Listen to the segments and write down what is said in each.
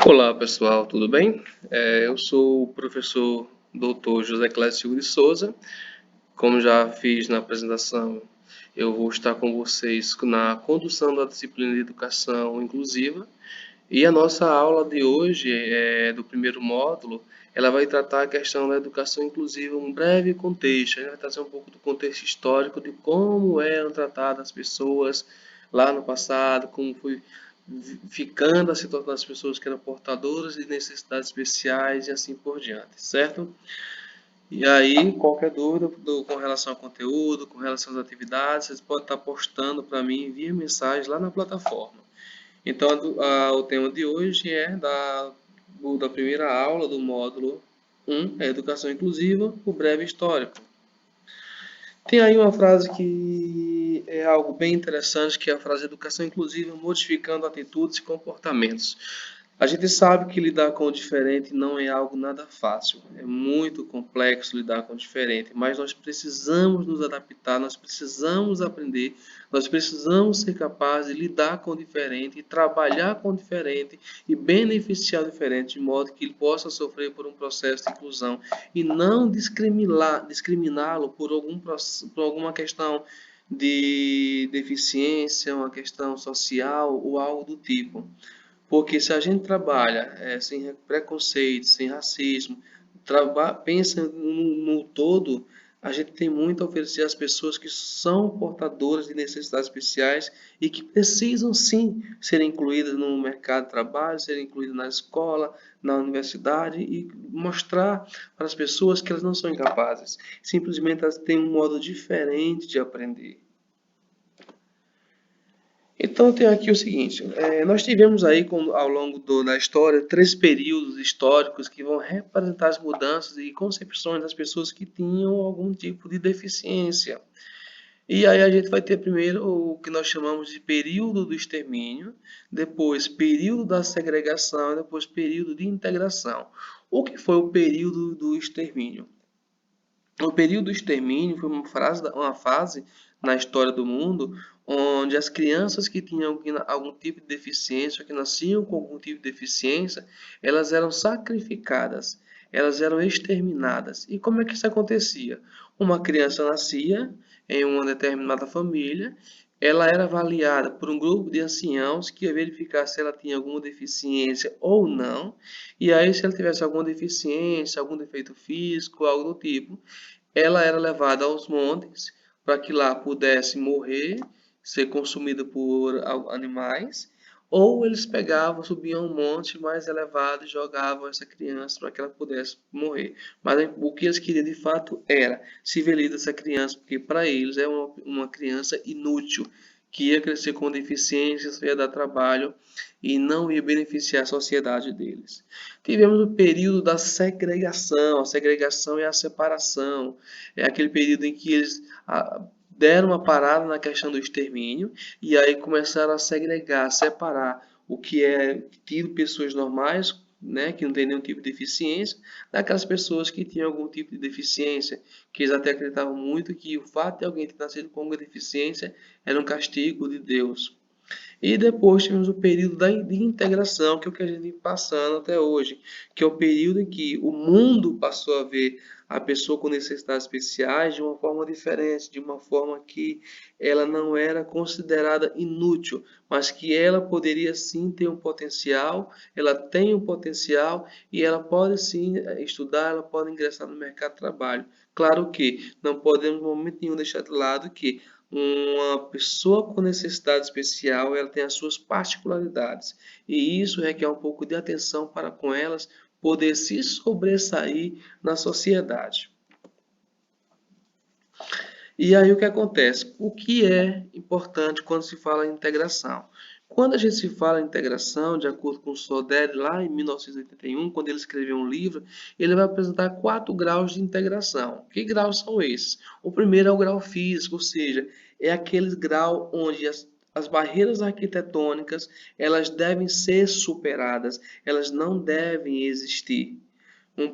Olá pessoal, tudo bem? Eu sou o professor Dr. José Clécio Silva de Souza. Como já fiz na apresentação, eu vou estar com vocês na condução da disciplina de Educação Inclusiva. E a nossa aula de hoje, do primeiro módulo, ela vai tratar a questão da educação inclusiva, um breve contexto. A gente vai trazer um pouco do contexto histórico de como eram tratadas as pessoas lá no passado, como foi ficando a situação das pessoas que eram portadoras de necessidades especiais e assim por diante, certo? E aí, qualquer dúvida com relação ao conteúdo, com relação às atividades, vocês podem estar postando para mim via mensagem lá na plataforma. Então, o tema de hoje é da primeira aula do módulo 1, a Educação Inclusiva, o breve histórico. Tem aí uma frase que é algo bem interessante, que é a frase Educação Inclusiva modificando atitudes e comportamentos. A gente sabe que lidar com o diferente não é algo nada fácil, é muito complexo lidar com o diferente, mas nós precisamos nos adaptar, nós precisamos aprender, nós precisamos ser capazes de lidar com o diferente, e trabalhar com o diferente e beneficiar o diferente, de modo que ele possa sofrer por um processo de inclusão e não discriminá-lo por alguma questão de deficiência, uma questão social ou algo do tipo. Porque se a gente trabalha sem preconceito, sem racismo, pensa no todo, a gente tem muito a oferecer às pessoas que são portadoras de necessidades especiais e que precisam sim ser incluídas no mercado de trabalho, ser incluídas na escola, na universidade e mostrar para as pessoas que elas não são incapazes. Simplesmente elas têm um modo diferente de aprender. Então tem aqui o seguinte, nós tivemos aí ao longo da história três períodos históricos que vão representar as mudanças e concepções das pessoas que tinham algum tipo de deficiência. E aí a gente vai ter primeiro o que nós chamamos de período do extermínio, depois período da segregação e depois período de integração. O que foi o período do extermínio? O período do extermínio foi uma fase na história do mundo onde as crianças que tinham algum tipo de deficiência, ou que nasciam com algum tipo de deficiência, elas eram sacrificadas, elas eram exterminadas. E como é que isso acontecia? Uma criança nascia em uma determinada família, ela era avaliada por um grupo de anciãos que ia verificar se ela tinha alguma deficiência ou não, e aí se ela tivesse alguma deficiência, algum defeito físico, algo do tipo, ela era levada aos montes para que lá pudesse morrer, ser consumida por animais, ou eles pegavam, subiam um monte mais elevado e jogavam essa criança para que ela pudesse morrer. Mas o que eles queriam de fato era se livrar dessa criança, porque para eles é uma criança inútil, que ia crescer com deficiências, ia dar trabalho e não ia beneficiar a sociedade deles. Tivemos o período da segregação. A segregação é a separação. É aquele período em que eles deram uma parada na questão do extermínio e aí começaram a segregar, a separar o que é tido pessoas normais, né, que não tem nenhum tipo de deficiência, daquelas pessoas que tinham algum tipo de deficiência, que eles até acreditavam muito que o fato de alguém ter nascido com alguma deficiência era um castigo de Deus. E depois tivemos o período de integração, que é o que a gente vem passando até hoje, que é o período em que o mundo passou a ver a pessoa com necessidades especiais de uma forma diferente, de uma forma que ela não era considerada inútil, mas que ela poderia sim ter um potencial, ela tem um potencial e ela pode sim estudar, ela pode ingressar no mercado de trabalho. Claro que não podemos, em momento nenhum, deixar de lado que uma pessoa com necessidade especial, ela tem as suas particularidades e isso requer um pouco de atenção para com elas poder se sobressair na sociedade. E aí o que acontece? O que é importante quando se fala em integração? Quando a gente se fala em integração, de acordo com o Sodré, lá em 1981, quando ele escreveu um livro, ele vai apresentar 4 graus de integração. Que graus são esses? O primeiro é o grau físico, ou seja, é aquele grau onde as barreiras arquitetônicas elas devem ser superadas, elas não devem existir.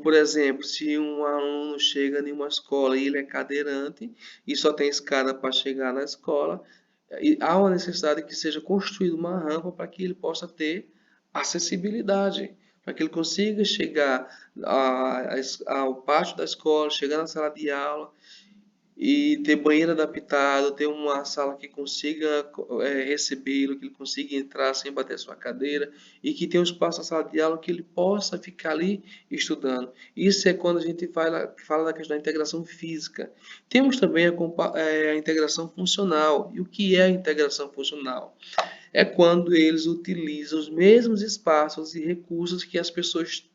Por exemplo, se um aluno chega em uma escola e ele é cadeirante e só tem escada para chegar na escola, há uma necessidade que seja construída uma rampa para que ele possa ter acessibilidade, para que ele consiga chegar ao pátio da escola, chegar na sala de aula e ter banheiro adaptado, ter uma sala que consiga recebê-lo, que ele consiga entrar sem bater sua cadeira e que tenha um espaço na sala de aula que ele possa ficar ali estudando. Isso é quando a gente fala da questão da integração física. Temos também a integração funcional. E o que é a integração funcional? É quando eles utilizam os mesmos espaços e recursos que as pessoas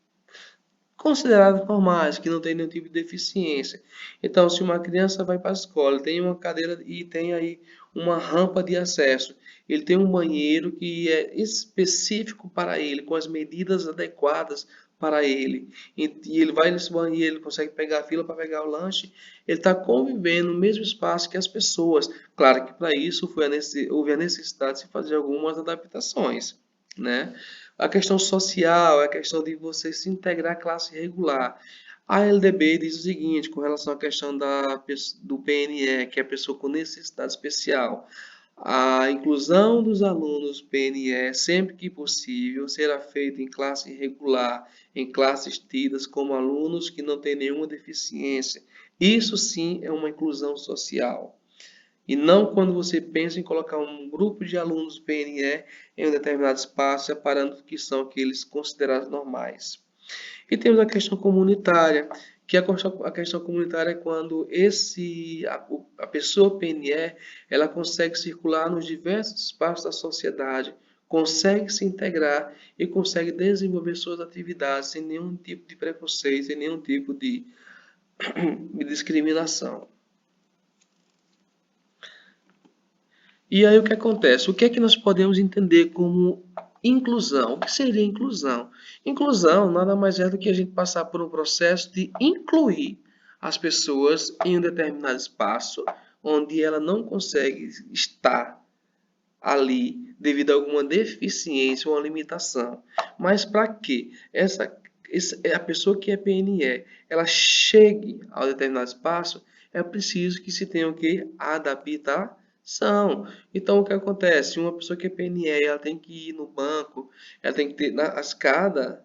consideradas normais, que não tem nenhum tipo de deficiência. Então, se uma criança vai para a escola, tem uma cadeira e tem aí uma rampa de acesso, ele tem um banheiro que é específico para ele, com as medidas adequadas para ele, e ele vai nesse banheiro, ele consegue pegar a fila para pegar o lanche, ele está convivendo no mesmo espaço que as pessoas. Claro que para isso houve a necessidade de se fazer algumas adaptações, né? A questão social, a questão de você se integrar à classe regular. A LDB diz o seguinte, com relação à questão do PNE, que é a pessoa com necessidade especial. A inclusão dos alunos PNE, sempre que possível, será feita em classe regular, em classes tidas como alunos que não têm nenhuma deficiência. Isso sim é uma inclusão social. E não quando você pensa em colocar um grupo de alunos PNE em um determinado espaço, separando que são aqueles considerados normais. E temos a questão comunitária, que a questão comunitária é quando a pessoa PNE ela consegue circular nos diversos espaços da sociedade, consegue se integrar e consegue desenvolver suas atividades sem nenhum tipo de preconceito, sem nenhum tipo de discriminação. E aí o que acontece? O que é que nós podemos entender como inclusão? O que seria inclusão? Inclusão nada mais é do que a gente passar por um processo de incluir as pessoas em um determinado espaço onde ela não consegue estar ali devido a alguma deficiência ou uma limitação. Mas para que a pessoa que é PNE ela chegue a determinado espaço, é preciso que se tenha o que? Adaptação. Então, o que acontece? Uma pessoa que é PNE, ela tem que ir no banco, ela tem que ter na escada,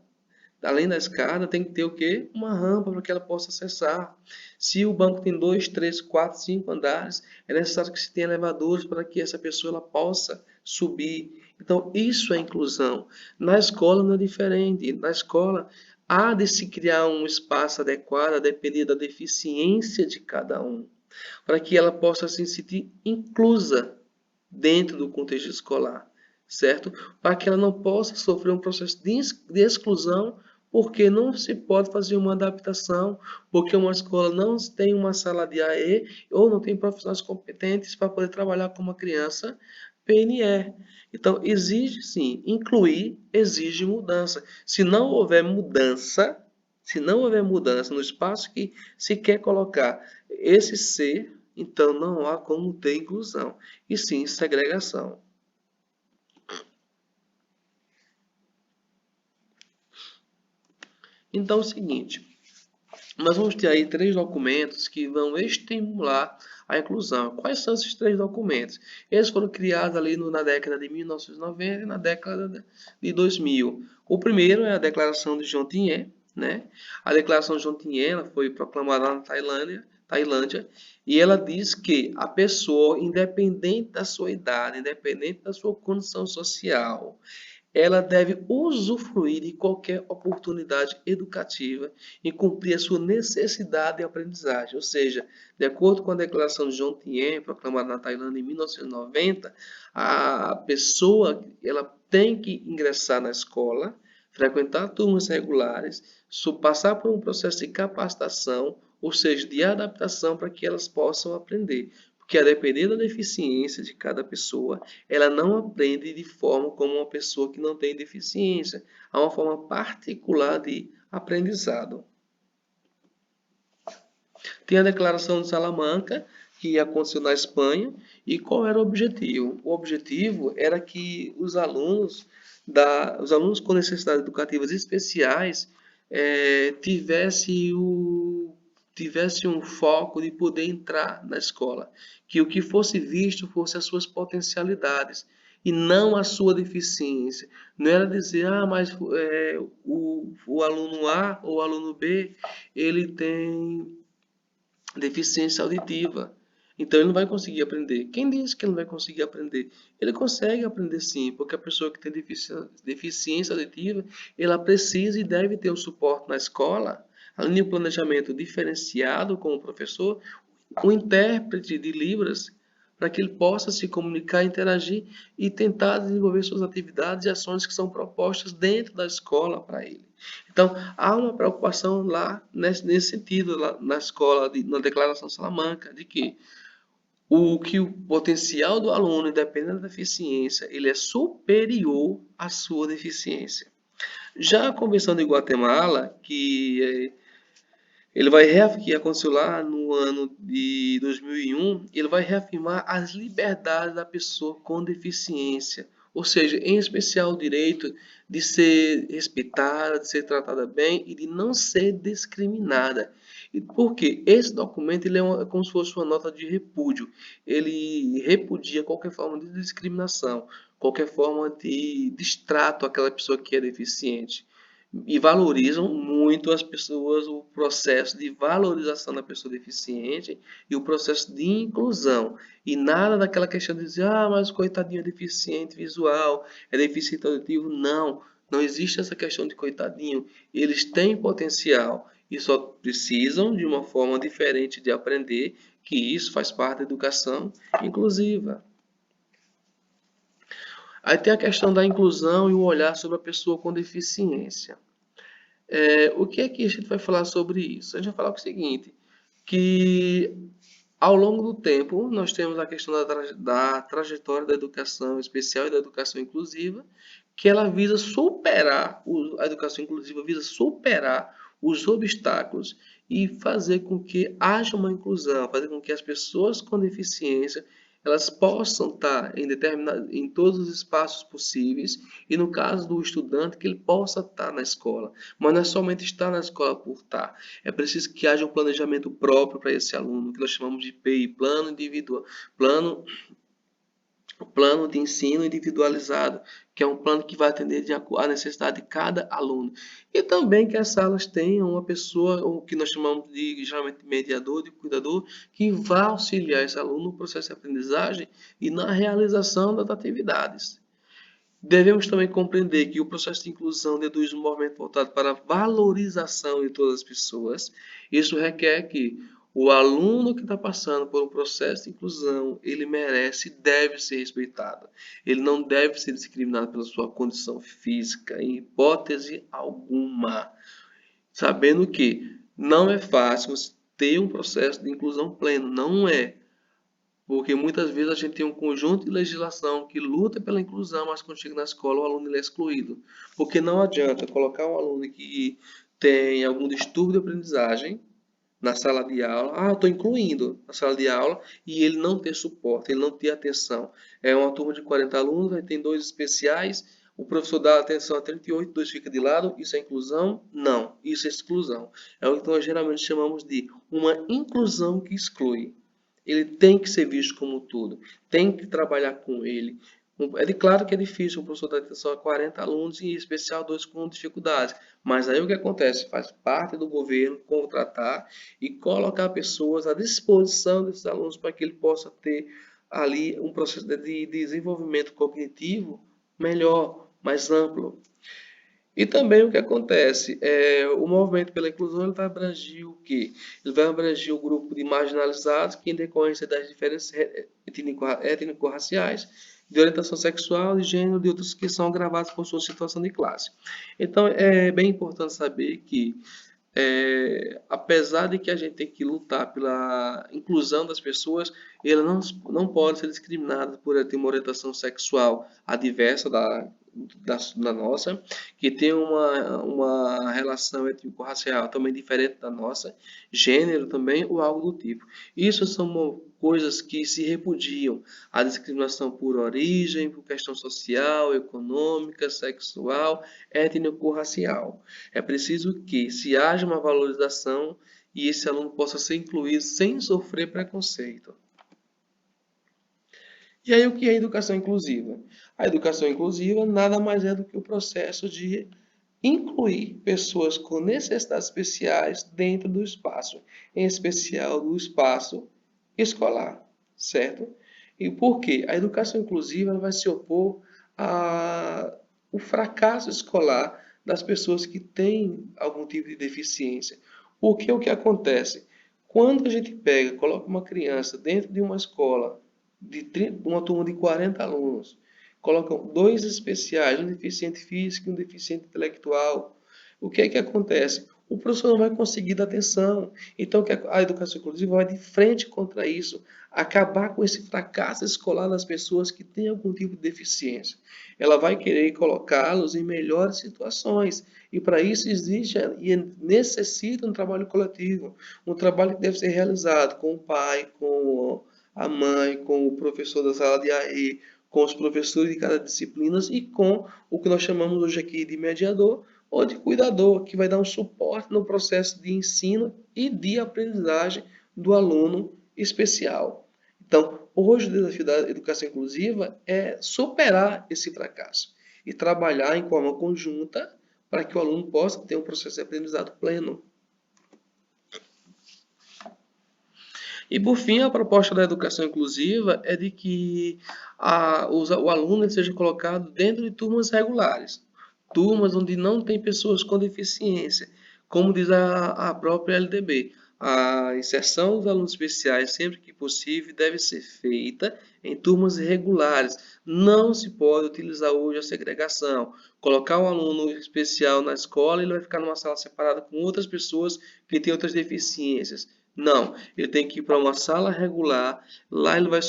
além da escada, tem que ter o quê? Uma rampa para que ela possa acessar. Se o banco tem 2, 3, 4, 5 andares, é necessário que se tenha elevadores para que essa pessoa ela possa subir. Então, isso é inclusão. Na escola não é diferente. Na escola, há de se criar um espaço adequado a depender da deficiência de cada um, para que ela possa se sentir inclusa dentro do contexto escolar, certo? Para que ela não possa sofrer um processo de exclusão, porque não se pode fazer uma adaptação, porque uma escola não tem uma sala de AE ou não tem profissionais competentes para poder trabalhar com uma criança PNE. Então, exige sim, incluir exige mudança. Se não houver mudança no espaço que se quer colocar esse ser, então não há como ter inclusão, e sim segregação. Então é o seguinte, nós vamos ter aí 3 documentos que vão estimular a inclusão. Quais são esses 3 documentos? Eles foram criados ali na década de 1990 e na década de 2000. O primeiro é a Declaração de Jontier, né? A Declaração de Jontier ela foi proclamada na Tailândia, e ela diz que a pessoa, independente da sua idade, independente da sua condição social, ela deve usufruir de qualquer oportunidade educativa e cumprir a sua necessidade de aprendizagem. Ou seja, de acordo com a Declaração de Jomtien, proclamada na Tailândia em 1990, a pessoa ela tem que ingressar na escola, frequentar turmas regulares, passar por um processo de capacitação, ou seja, de adaptação para que elas possam aprender. Porque a depender da deficiência de cada pessoa, ela não aprende de forma como uma pessoa que não tem deficiência. Há uma forma particular de aprendizado. Tem a Declaração de Salamanca, que aconteceu na Espanha, e qual era o objetivo? O objetivo era que os alunos com necessidades educativas especiais tivesse um foco de poder entrar na escola, que o que fosse visto fosse as suas potencialidades e não a sua deficiência. Não era dizer, mas o aluno A ou o aluno B, ele tem deficiência auditiva. Então ele não vai conseguir aprender. Quem disse que ele não vai conseguir aprender? Ele consegue aprender sim, porque a pessoa que tem deficiência auditiva, ela precisa e deve ter o suporte na escola, além de um planejamento diferenciado com o professor, um intérprete de Libras, para que ele possa se comunicar, interagir e tentar desenvolver suas atividades e ações que são propostas dentro da escola para ele. Então, há uma preocupação lá nesse sentido, lá na escola, na Declaração Salamanca, de que o potencial do aluno, independente da deficiência, ele é superior à sua deficiência. Já a Convenção de Guatemala, ele vai que aconteceu lá no ano de 2001, ele vai reafirmar as liberdades da pessoa com deficiência, ou seja, em especial o direito de ser respeitada, de ser tratada bem e de não ser discriminada. E por quê? Esse documento ele é como se fosse uma nota de repúdio. Ele repudia qualquer forma de discriminação, qualquer forma de distrato àquela pessoa que é deficiente e valorizam muito as pessoas, o processo de valorização da pessoa deficiente e o processo de inclusão. E nada daquela questão de dizer, mas coitadinho é deficiente visual, é deficiente auditivo. Não, não existe essa questão de coitadinho. Eles têm potencial e só precisam de uma forma diferente de aprender, que isso faz parte da educação inclusiva. Aí tem a questão da inclusão e o olhar sobre a pessoa com deficiência. O que é que a gente vai falar sobre isso? A gente vai falar o seguinte, que ao longo do tempo nós temos a questão da trajetória da educação especial e da educação inclusiva, que ela visa superar, a educação inclusiva visa superar os obstáculos e fazer com que haja uma inclusão, fazer com que as pessoas com deficiência elas possam estar em todos os espaços possíveis e no caso do estudante que ele possa estar na escola, mas não é somente estar na escola por estar, é preciso que haja um planejamento próprio para esse aluno, que nós chamamos de PI, plano individual, plano de ensino individualizado, que é um plano que vai atender à necessidade de cada aluno. E também que as salas tenham uma pessoa, o que nós chamamos de geralmente mediador, de cuidador, que vai auxiliar esse aluno no processo de aprendizagem e na realização das atividades. Devemos também compreender que o processo de inclusão deduz um movimento voltado para a valorização de todas as pessoas. Isso requer que o aluno que está passando por um processo de inclusão, ele merece e deve ser respeitado. Ele não deve ser discriminado pela sua condição física, em hipótese alguma. Sabendo que não é fácil ter um processo de inclusão pleno, não é. Porque muitas vezes a gente tem um conjunto de legislação que luta pela inclusão, mas quando chega na escola o aluno ele é excluído. Porque não adianta colocar um aluno que tem algum distúrbio de aprendizagem na sala de aula, estou incluindo na sala de aula, e ele não ter suporte, ele não ter atenção. É uma turma de 40 alunos, aí tem 2 especiais, o professor dá atenção a 38, 2 fica de lado, isso é inclusão? Não, isso é exclusão. É o que nós geralmente chamamos de uma inclusão que exclui. Ele tem que ser visto como tudo, tem que trabalhar com ele. É claro que é difícil um professor dar atenção a 40 alunos, e em especial 2 com dificuldades. Mas aí o que acontece? Faz parte do governo contratar e colocar pessoas à disposição desses alunos para que ele possa ter ali um processo de desenvolvimento cognitivo melhor, mais amplo. E também o que acontece? O movimento pela inclusão ele vai abranger o quê? Ele vai abranger o grupo de marginalizados que, em decorrência das diferenças étnico-raciais, de orientação sexual, de gênero e de outros que são agravados por sua situação de classe. Então, é bem importante saber que, apesar de que a gente tem que lutar pela inclusão das pessoas, elas não podem ser discriminadas por ter uma orientação sexual adversa da nossa, que tem uma relação étnico-racial também diferente da nossa, gênero também ou algo do tipo. Isso são coisas que se repudiam. A discriminação por origem, por questão social, econômica, sexual, étnico-racial. É preciso que se haja uma valorização e esse aluno possa ser incluído sem sofrer preconceito. E aí, o que é educação inclusiva? A educação inclusiva nada mais é do que o processo de incluir pessoas com necessidades especiais dentro do espaço, em especial do espaço escolar, certo? E por quê? A educação inclusiva ela vai se opor ao fracasso escolar das pessoas que têm algum tipo de deficiência. Porque o que acontece? Quando a gente pega, coloca uma criança dentro de uma escola, uma turma de 40 alunos, colocam dois especiais, um deficiente físico e um deficiente intelectual, o que é que acontece? O professor não vai conseguir dar atenção. Então, que a educação inclusiva vai de frente contra isso, acabar com esse fracasso escolar das pessoas que têm algum tipo de deficiência. Ela vai querer colocá-los em melhores situações. E para isso existe e necessita um trabalho coletivo, um trabalho que deve ser realizado com o pai, com a mãe, com o professor da sala de AE, com os professores de cada disciplina e com o que nós chamamos hoje aqui de mediador ou de cuidador, que vai dar um suporte no processo de ensino e de aprendizagem do aluno especial. Então, hoje o desafio da educação inclusiva é superar esse fracasso e trabalhar em forma conjunta para que o aluno possa ter um processo de aprendizado pleno. E por fim, a proposta da educação inclusiva é de que o aluno seja colocado dentro de turmas regulares, turmas onde não tem pessoas com deficiência, como diz a própria LDB. A inserção dos alunos especiais, sempre que possível, deve ser feita em turmas regulares. Não se pode utilizar hoje a segregação. Colocar um aluno especial na escola, ele vai ficar numa sala separada com outras pessoas que têm outras deficiências. Não, ele tem que ir para uma sala regular, lá ele vai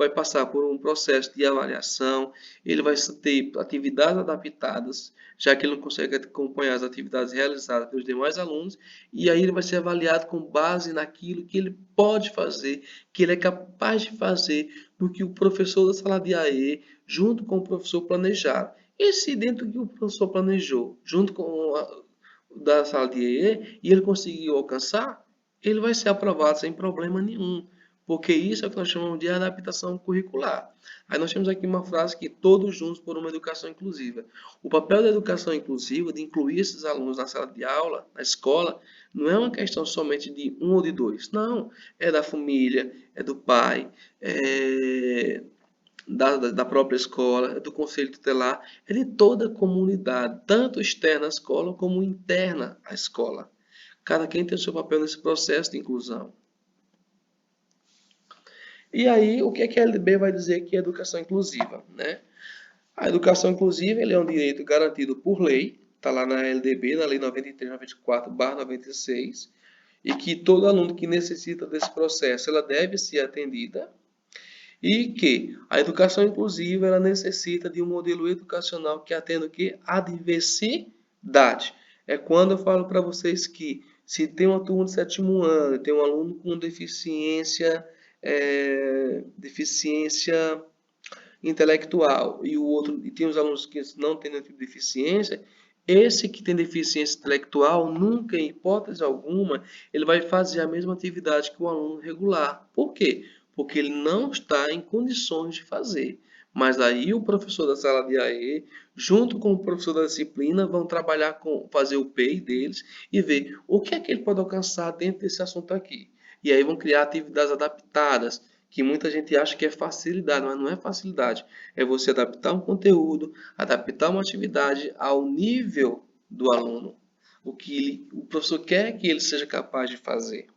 passar por um processo de avaliação, ele vai ter atividades adaptadas, já que ele não consegue acompanhar as atividades realizadas pelos demais alunos, e aí ele vai ser avaliado com base naquilo que ele pode fazer, que ele é capaz de fazer, do que o professor da sala de AE, junto com o professor planejaram. E se dentro do que o professor planejou, junto com da sala de EE, e ele conseguiu alcançar, ele vai ser aprovado sem problema nenhum, porque isso é o que nós chamamos de adaptação curricular. Aí nós temos aqui uma frase que todos juntos por uma educação inclusiva. O papel da educação inclusiva, de incluir esses alunos na sala de aula, na escola, não é uma questão somente de um ou de dois. Não, é da família, é do pai, é da própria escola, é do conselho tutelar, é de toda a comunidade, tanto externa à escola como interna à escola. Cada quem tem o seu papel nesse processo de inclusão. E aí, o que é que a LDB vai dizer que é educação inclusiva, né? A educação inclusiva ele é um direito garantido por lei, está lá na LDB, na Lei 93/94/96, e que todo aluno que necessita desse processo, ela deve ser atendida, e que a educação inclusiva ela necessita de um modelo educacional que atenda o quê? A diversidade. É quando eu falo para vocês que se tem uma turma de sétimo ano, tem um aluno com deficiência intelectual e o outro e tem os alunos que não têm nenhum tipo de deficiência, esse que tem deficiência intelectual nunca, em hipótese alguma, ele vai fazer a mesma atividade que o aluno regular. Por quê? Porque ele não está em condições de fazer. Mas aí o professor da sala de AE, junto com o professor da disciplina, vão trabalhar com fazer o PEI deles e ver o que é que ele pode alcançar dentro desse assunto aqui. E aí vão criar atividades adaptadas, que muita gente acha que é facilidade, mas não é facilidade. É você adaptar um conteúdo, adaptar uma atividade ao nível do aluno, o que o professor quer que ele seja capaz de fazer.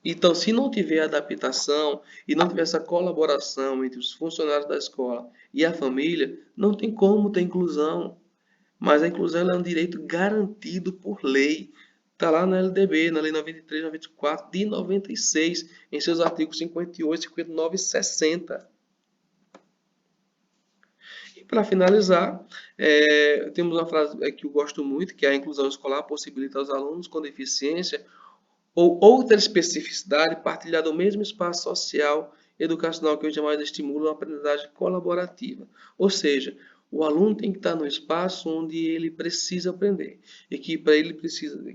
Então, se não tiver adaptação e não tiver essa colaboração entre os funcionários da escola e a família, não tem como ter inclusão. Mas a inclusão é um direito garantido por lei. Está lá na LDB, na Lei 93/94 de 96, em seus artigos 58, 59 e 60. E para finalizar, temos uma frase que eu gosto muito, que é a inclusão escolar possibilita aos alunos com deficiência ou outra especificidade partilhar do mesmo espaço social e educacional que hoje mais estimula a aprendizagem colaborativa. Ou seja, o aluno tem que estar no espaço onde ele precisa aprender e que para ele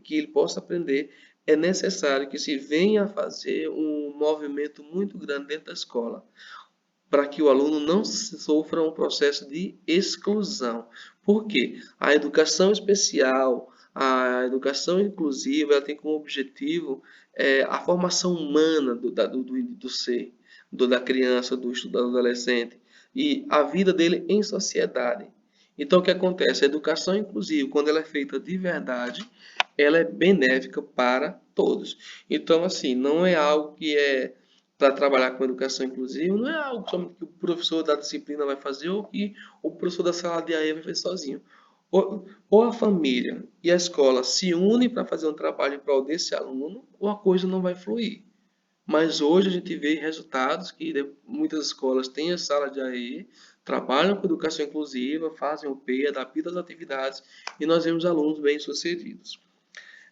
que ele possa aprender é necessário que se venha a fazer um movimento muito grande dentro da escola. para que o aluno não sofra um processo de exclusão. Por quê? A educação especial, a educação inclusiva, ela tem como objetivo a formação humana do ser, da criança, do estudante, do adolescente, e a vida dele em sociedade. Então, o que acontece? A educação inclusiva, quando ela é feita de verdade, ela é benéfica para todos. Então, assim, não é algo que é para trabalhar com educação inclusiva, não é algo somente que o professor da disciplina vai fazer ou que o professor da sala de aula vai fazer sozinho. Ou a família e a escola se unem para fazer um trabalho em prol desse aluno, ou a coisa não vai fluir. Mas hoje a gente vê resultados que muitas escolas têm a sala de AE, trabalham com educação inclusiva, fazem o P, adaptam as atividades e nós vemos alunos bem-sucedidos.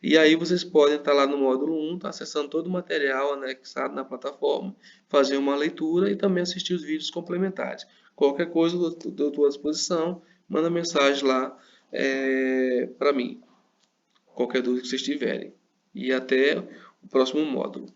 E aí vocês podem estar lá no módulo 1, tá acessando todo o material anexado na plataforma, fazer uma leitura e também assistir os vídeos complementares. Qualquer coisa eu estou à disposição, manda mensagem lá para mim, qualquer dúvida que vocês tiverem. E até o próximo módulo.